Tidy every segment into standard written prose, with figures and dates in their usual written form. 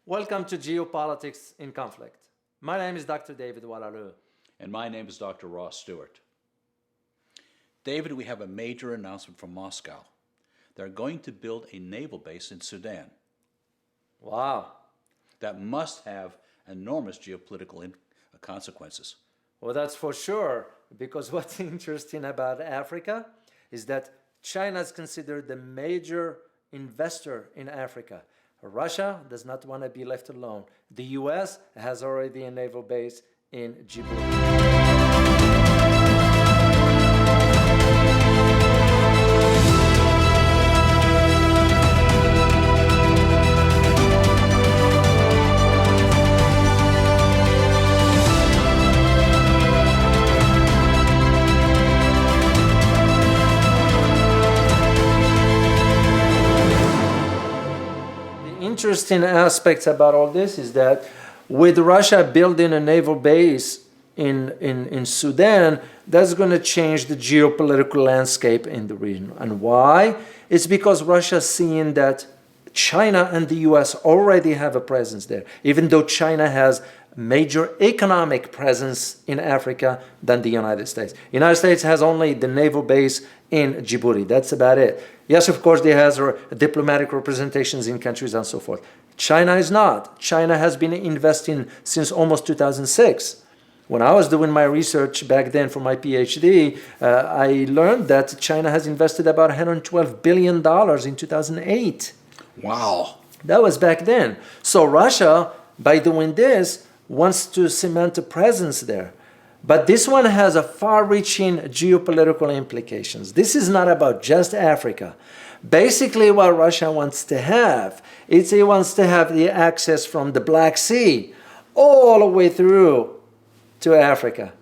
Welcome to Geopolitics in Conflict. My name is Dr. David Oualaalou. And my name is Dr. Ross Stewart. David, we have a major announcement from Moscow. They're going to build a naval base in Sudan. Wow. That must have enormous geopolitical consequences. Well, that's for sure, because what's interesting about Africa is that China is considered the major investor in Africa. Russia does not want to be left alone. The US has already a naval base in Djibouti. Interesting aspects about all this is that with Russia building a naval base in Sudan, that's going to change the geopolitical landscape in the region. And why? It's because Russia's seeing that China and the US already have a presence there, even though China has major economic presence in Africa than the United States. The United States has only the naval base in Djibouti. That's about it. Yes, of course, they has diplomatic representations in countries and so forth. China is not. China has been investing since almost 2006. When I was doing my research back then for my PhD, I learned that China has invested about $112 billion in 2008. Wow. That was back then. So Russia, by doing this, wants to cement a presence there. But this one has a far-reaching geopolitical implications. This is not about just Africa. Basically, what Russia wants to have, it wants to have the access from the Black Sea all the way through to Africa,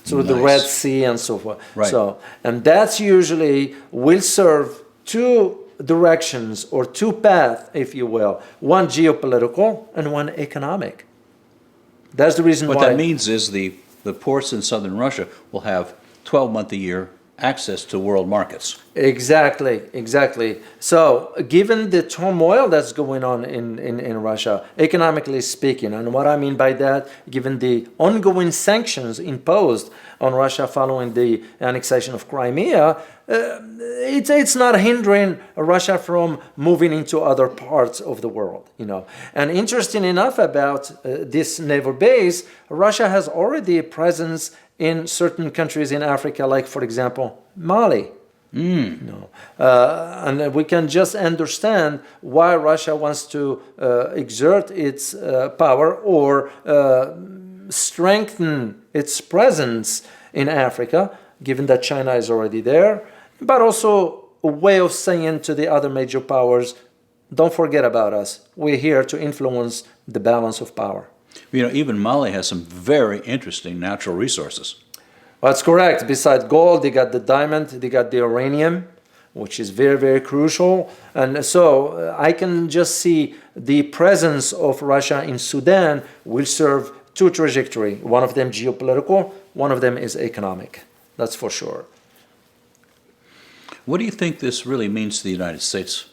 through the Red Sea and so forth. Right. And that's usually will serve two directions or two paths, if you will. One geopolitical and one economic. That's the reason why. What that means is the ports in southern Russia will have 12-month-a-year access to world markets. Exactly. So given the turmoil that's going on in Russia, economically speaking, and what I mean by that, given the ongoing sanctions imposed on Russia following the annexation of Crimea, it's not hindering Russia from moving into other parts of the world, And interesting enough about this naval base, Russia has already a presence in certain countries in Africa, like, for example, Mali. And we can just understand why Russia wants to exert its power or strengthen its presence in Africa, given that China is already there, but also a way of saying to the other major powers, don't forget about us. We're here to influence the balance of power. Even Mali has some very interesting natural resources. That's correct. Besides gold, they got the diamond, they got the uranium, which is very, very crucial. And so I can just see the presence of Russia in Sudan will serve two trajectories. One of them geopolitical, one of them is economic. That's for sure. What do you think this really means to the United States?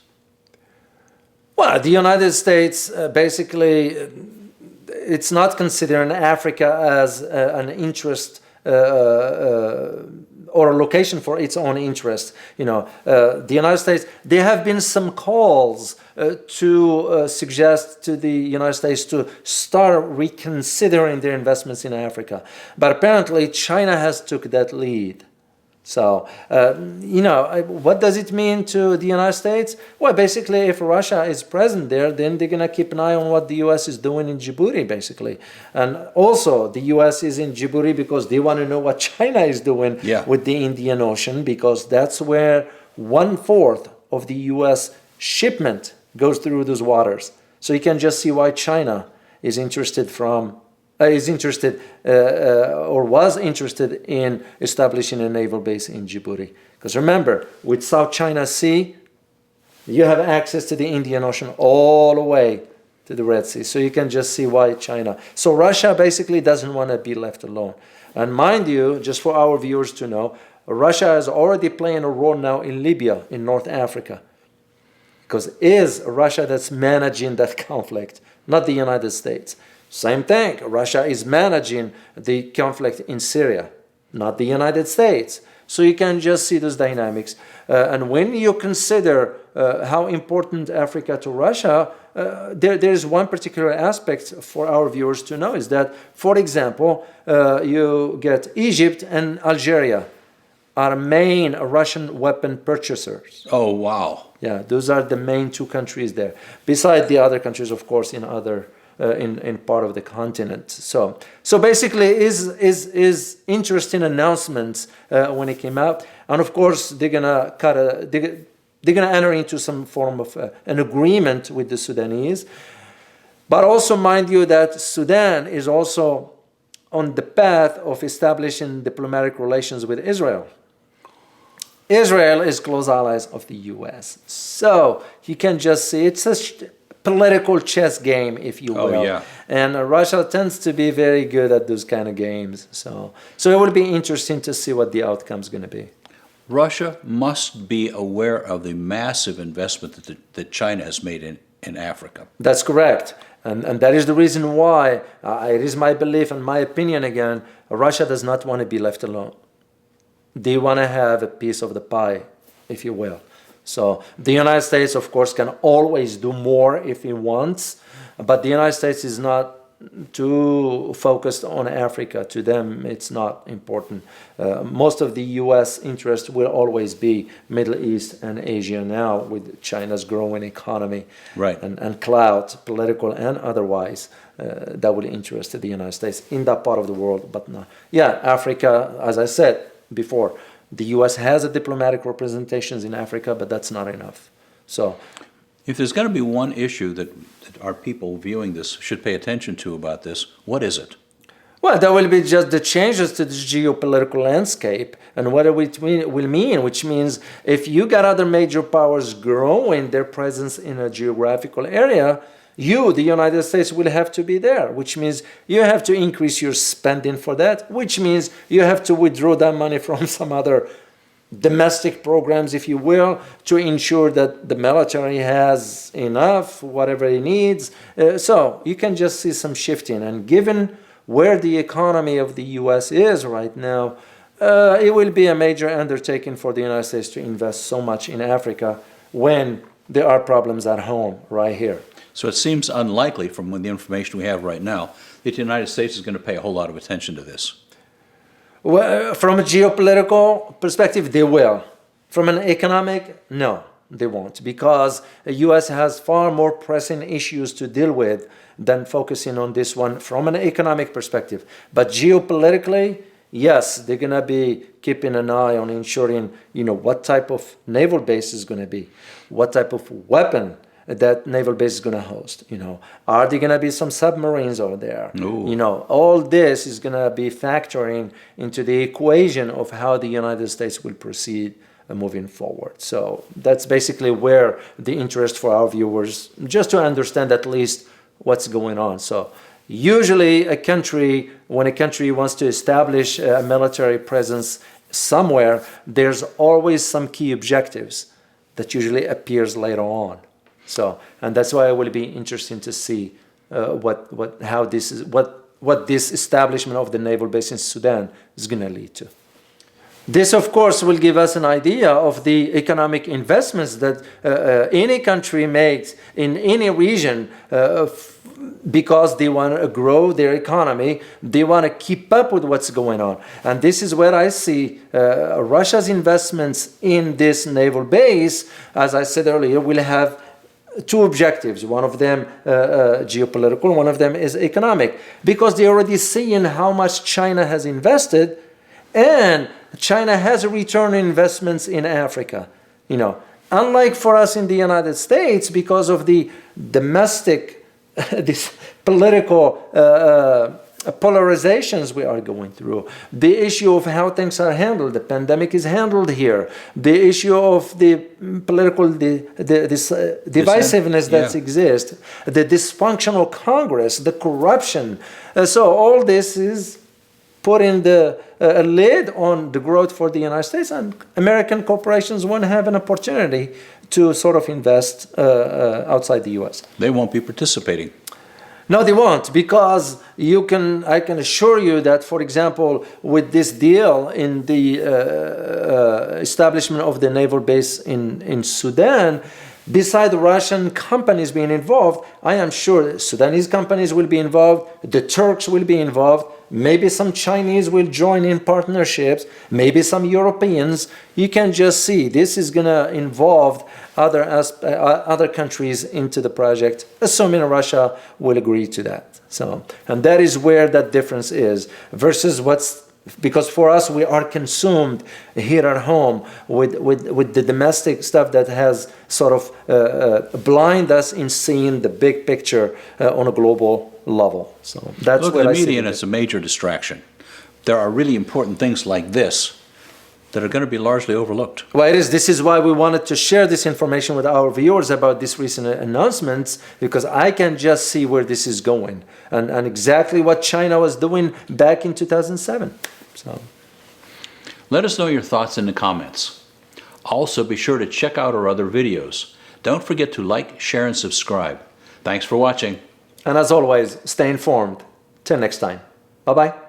Well, the United States basically, it's not considering Africa as an interest or a location for its own interest. The United States, there have been some calls to suggest to the United States to start reconsidering their investments in Africa. But apparently China has took that lead. So, what does it mean to the United States? Well, basically, if Russia is present there, then they're going to keep an eye on what the U.S. is doing in Djibouti, basically. And also, the U.S. is in Djibouti because they want to know what China is doing with the Indian Ocean, because that's where 1/4 of the U.S. shipment goes through those waters. So you can just see why China is interested or was interested in establishing a naval base in Djibouti. Because remember, with South China Sea, you have access to the Indian Ocean all the way to the Red Sea. So you can just see why China. So Russia basically doesn't want to be left alone. And mind you, just for our viewers to know, Russia is already playing a role now in Libya, in North Africa. because it is Russia that's managing that conflict, not the United States. Same thing, Russia is managing the conflict in Syria, not the United States. So you can just see those dynamics. And when you consider how important Africa to Russia, there is one particular aspect for our viewers to know is that, for example, you get Egypt and Algeria are main Russian weapon purchasers. Oh, wow. Yeah, those are the main two countries there. Besides the other countries, of course, in other in part of the continent. So basically, is interesting announcements when it came out, and of course they're gonna they're gonna enter into some form of an agreement with the Sudanese. But also mind you that Sudan is also on the path of establishing diplomatic relations with Israel. Israel is close allies of the U.S. So you can just see it's a political chess game, if you will. Oh, yeah. And Russia tends to be very good at those kind of games. So it will be interesting to see what the outcome is going to be. Russia must be aware of the massive investment that China has made in Africa. That's correct. And that is the reason why, it is my belief and my opinion again, Russia does not want to be left alone. They want to have a piece of the pie, if you will. So the United States, of course, can always do more if it wants, but the United States is not too focused on Africa. To them, it's not important. Most of the U.S. interest will always be Middle East and Asia now, with China's growing economy, right, and clout, political and otherwise, that will interest the United States in that part of the world. But no. Yeah, Africa, as I said before, the U.S. has a diplomatic representations in Africa, but that's not enough. So, if there's going to be one issue that our people viewing this should pay attention to about this, what is it? Well, that will be just the changes to the geopolitical landscape and what it will mean, which means if you got other major powers growing their presence in a geographical area, you, the United States, will have to be there, which means you have to increase your spending for that, which means you have to withdraw that money from some other domestic programs, if you will, to ensure that the military has enough, whatever it needs. So you can just see some shifting. And given where the economy of the U.S. is right now, it will be a major undertaking for the United States to invest so much in Africa when there are problems at home right here. So it seems unlikely, from the information we have right now, that the United States is going to pay a whole lot of attention to this. Well, from a geopolitical perspective, they will. From an economic, no, they won't, because the U.S. has far more pressing issues to deal with than focusing on this one from an economic perspective. But geopolitically, yes, they're going to be keeping an eye on ensuring, what type of naval base is going to be, what type of weapon that naval base is going to host. Are there going to be some submarines over there? Ooh. All this is going to be factoring into the equation of how the United States will proceed moving forward. So that's basically where the interest for our viewers, just to understand at least what's going on. So usually when a country wants to establish a military presence somewhere, there's always some key objectives that usually appears later on. So, and that's why it will be interesting to see what this establishment of the naval base in Sudan is going to lead to. This, of course, will give us an idea of the economic investments that any country makes in any region because they want to grow their economy. They want to keep up with what's going on. And this is where I see Russia's investments in this naval base, as I said earlier, will have two objectives. One of them geopolitical, one of them is economic, because they're already seeing how much China has invested, and China has a return on investments in Africa. Unlike for us in the United States, because of the domestic, this political polarizations we are going through, the issue of how things are handled, the pandemic is handled here, the issue of the political divisiveness that exists, the dysfunctional Congress, the corruption. So all this is putting the lid on the growth for the United States, and American corporations won't have an opportunity to sort of invest outside the U.S. They won't be participating. No, they won't, because I can assure you that, for example, with this deal in the establishment of the naval base in Sudan, beside the Russian companies being involved, I am sure Sudanese companies will be involved, the Turks will be involved, maybe some Chinese will join in partnerships, maybe some Europeans. You can just see this is going to involve other countries into the project, assuming Russia will agree to that. So, and that is where that difference is versus because for us, we are consumed here at home with the domestic stuff that has sort of blind us in seeing the big picture on a global level. So that's Look what at I the see. media, and it's a major distraction. There are really important things like this that are going to be largely overlooked. Well, it is. This is why we wanted to share this information with our viewers about these recent announcements, because I can just see where this is going and exactly what China was doing back in 2007. So, Let us know your thoughts in the comments. Also, be sure to check out our other videos. Don't forget to like, share, and subscribe. Thanks for watching. and as always, stay informed. Till next time. Bye-bye.